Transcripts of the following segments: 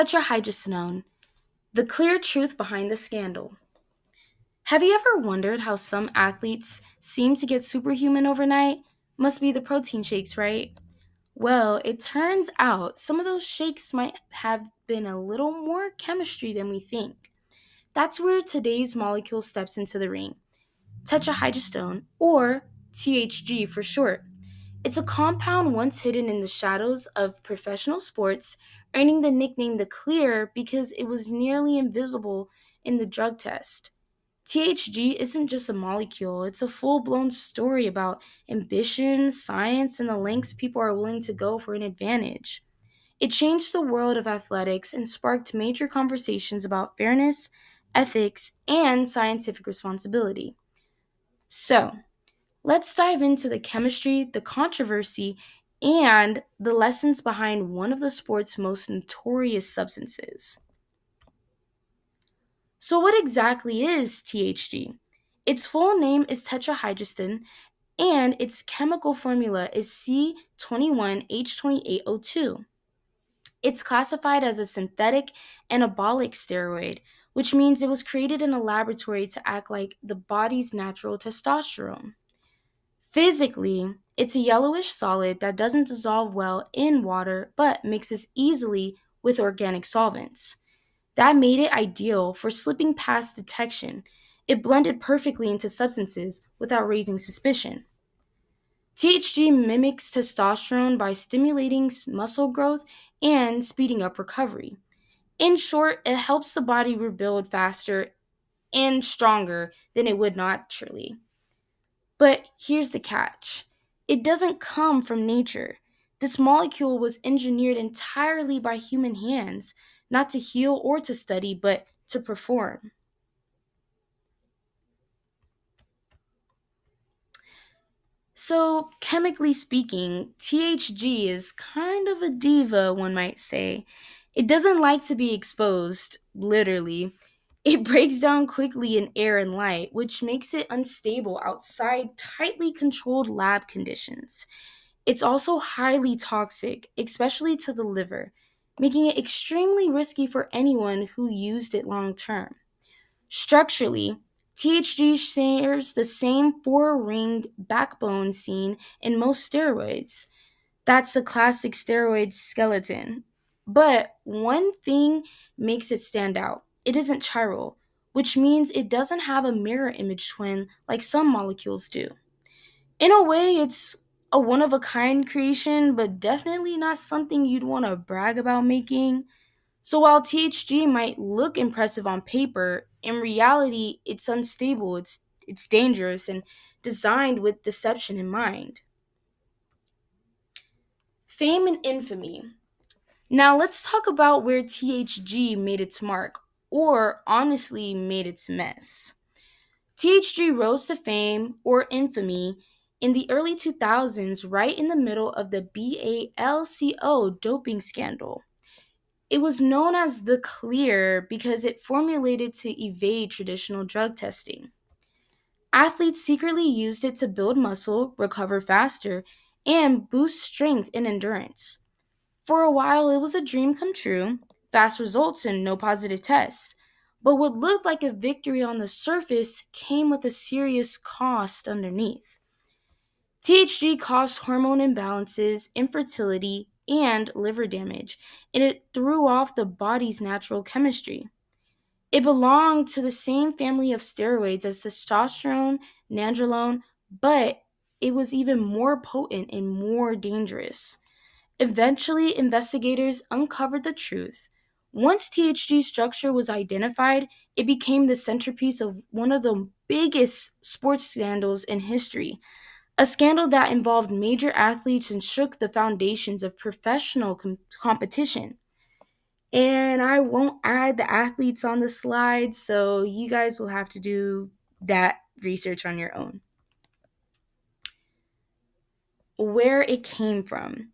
Tetrahydrogestrinone, the clear truth behind the scandal. Have you ever wondered how some athletes seem to get superhuman overnight? Must be the protein shakes, right? Well, it turns out some of those shakes might have been a little more chemistry than we think. That's where today's molecule steps into the ring. Tetrahydrogestone, or THG for short. It's a compound once hidden in the shadows of professional sports, earning the nickname the Clear because it was nearly invisible in the drug test. THG isn't just a molecule, it's a full blown story about ambition, science, and the lengths people are willing to go for an advantage. It changed the world of athletics and sparked major conversations about fairness, ethics, and scientific responsibility. So, let's dive into the chemistry, the controversy, and the lessons behind one of the sport's most notorious substances. So, what exactly is THG? Its full name is tetrahydrogen, and its chemical formula is C21H28O2. It's classified as a synthetic anabolic steroid, which means it was created in a laboratory to act like the body's natural testosterone. Physically, it's a yellowish solid that doesn't dissolve well in water but mixes easily with organic solvents. That made it ideal for slipping past detection. It blended perfectly into substances without raising suspicion. THG mimics testosterone by stimulating muscle growth and speeding up recovery. In short, it helps the body rebuild faster and stronger than it would naturally. But here's the catch, it doesn't come from nature. This molecule was engineered entirely by human hands, not to heal or to study, but to perform. So, chemically speaking, THG is kind of a diva, one might say. It doesn't like to be exposed, literally. It breaks down quickly in air and light, which makes it unstable outside tightly controlled lab conditions. It's also highly toxic, especially to the liver, making it extremely risky for anyone who used it long term. Structurally, THG shares the same four ringed backbone seen in most steroids. That's the classic steroid skeleton. But one thing makes it stand out, it isn't chiral, which means it doesn't have a mirror image twin like some molecules do. In a way, it's a one of a kind creation, but definitely not something you'd want to brag about making. So while THG might look impressive on paper, in reality it's unstable, it's dangerous and designed with deception in mind. Fame and infamy. Now let's talk about where THG made its mark, or honestly made its mess. THG rose to fame or infamy in the early 2000s, right in the middle of the BALCO doping scandal. It was known as the Clear because it formulated to evade traditional drug testing. Athletes secretly used it to build muscle, recover faster, and boost strength and endurance. For a while, it was a dream come true, fast results and no positive tests. But what looked like a victory on the surface came with a serious cost underneath. THG caused hormone imbalances, infertility, and liver damage, and it threw off the body's natural chemistry. It belonged to the same family of steroids as testosterone, nandrolone, but it was even more potent and more dangerous. Eventually, investigators uncovered the truth. Once THG structure was identified, it became the centerpiece of one of the biggest sports scandals in history, a scandal that involved major athletes and shook the foundations of professional competition. And I won't add the athletes on the slide, so you guys will have to do that research on your own. Where it came from.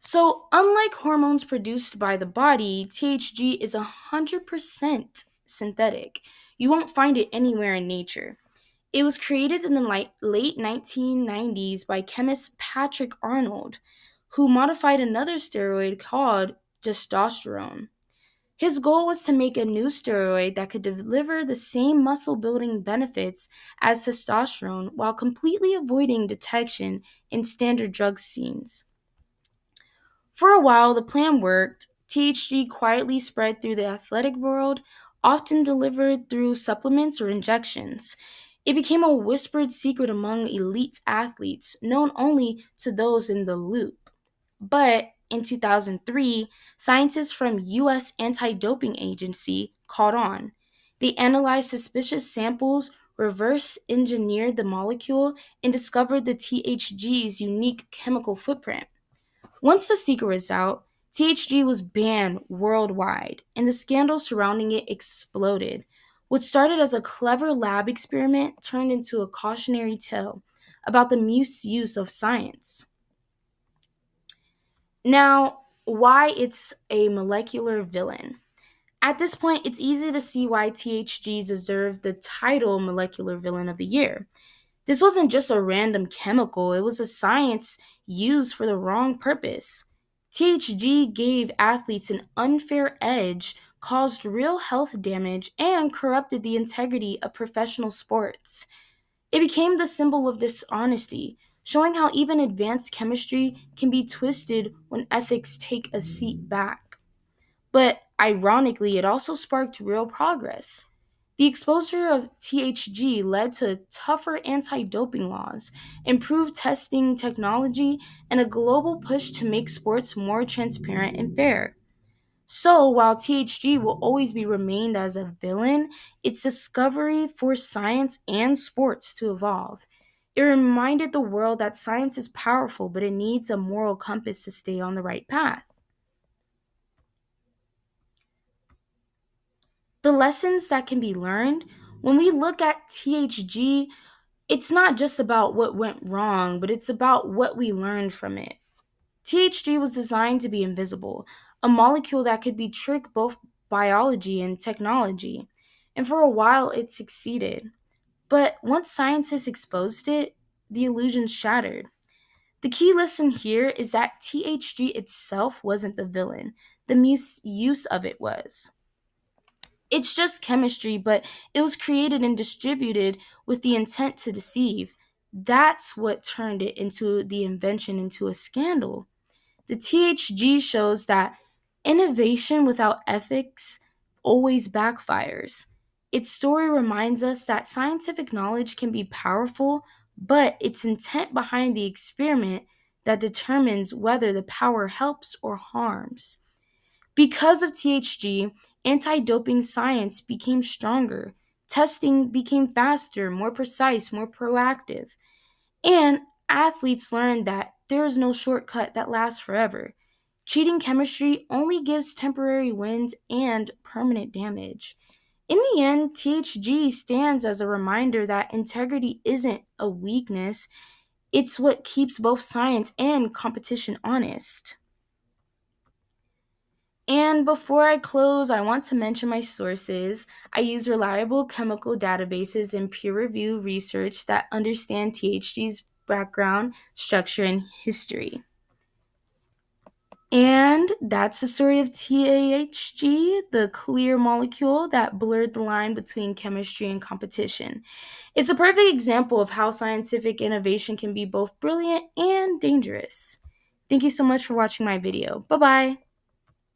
So, unlike hormones produced by the body, THG is 100% synthetic. You won't find it anywhere in nature. It was created in the late 1990s by chemist Patrick Arnold, who modified another steroid called testosterone. His goal was to make a new steroid that could deliver the same muscle building benefits as testosterone while completely avoiding detection in standard drug scenes. For a while, the plan worked. THG quietly spread through the athletic world, often delivered through supplements or injections. It became a whispered secret among elite athletes, known only to those in the loop. But in 2003, scientists from US Anti-Doping Agency caught on. They analyzed suspicious samples, reverse engineered the molecule, and discovered the THG's unique chemical footprint. Once the secret was out, THG was banned worldwide, and the scandal surrounding it exploded. What started as a clever lab experiment turned into a cautionary tale about the misuse of science. Now, why it's a molecular villain. At this point, it's easy to see why THG deserved the title Molecular Villain of the Year. This wasn't just a random chemical, it was a science used for the wrong purpose. THG gave athletes an unfair edge, caused real health damage, and corrupted the integrity of professional sports. It became the symbol of dishonesty, showing how even advanced chemistry can be twisted when ethics take a seat back. But ironically, it also sparked real progress. The exposure of THG led to tougher anti doping laws, improved testing technology, and a global push to make sports more transparent and fair. So, while THG will always be remained as a villain, its discovery forced science and sports to evolve. It reminded the world that science is powerful, but it needs a moral compass to stay on the right path. The lessons that can be learned when we look at THG, it's not just about what went wrong, but it's about what we learned from it. THG was designed to be invisible, a molecule that could trick both biology and technology. And for a while, it succeeded. But once scientists exposed it, the illusion shattered. The key lesson here is that THG itself wasn't the villain, the misuse of it was. It's just chemistry, but it was created and distributed with the intent to deceive. That's what turned it into the invention into a scandal. The THG shows that innovation without ethics always backfires. Its story reminds us that scientific knowledge can be powerful, but it's intent behind the experiment that determines whether the power helps or harms. Because of THG, anti doping science became stronger, testing became faster, more precise, more proactive, and athletes learned that there is no shortcut that lasts forever. Cheating chemistry only gives temporary wins and permanent damage. In the end, THG stands as a reminder that integrity isn't a weakness, it's what keeps both science and competition honest. And before I close, I want to mention my sources. I use reliable chemical databases and peer reviewed research that understand THG's background, structure, and history. And that's the story of THG, the clear molecule that blurred the line between chemistry and competition. It's a perfect example of how scientific innovation can be both brilliant and dangerous. Thank you so much for watching my video. Bye bye.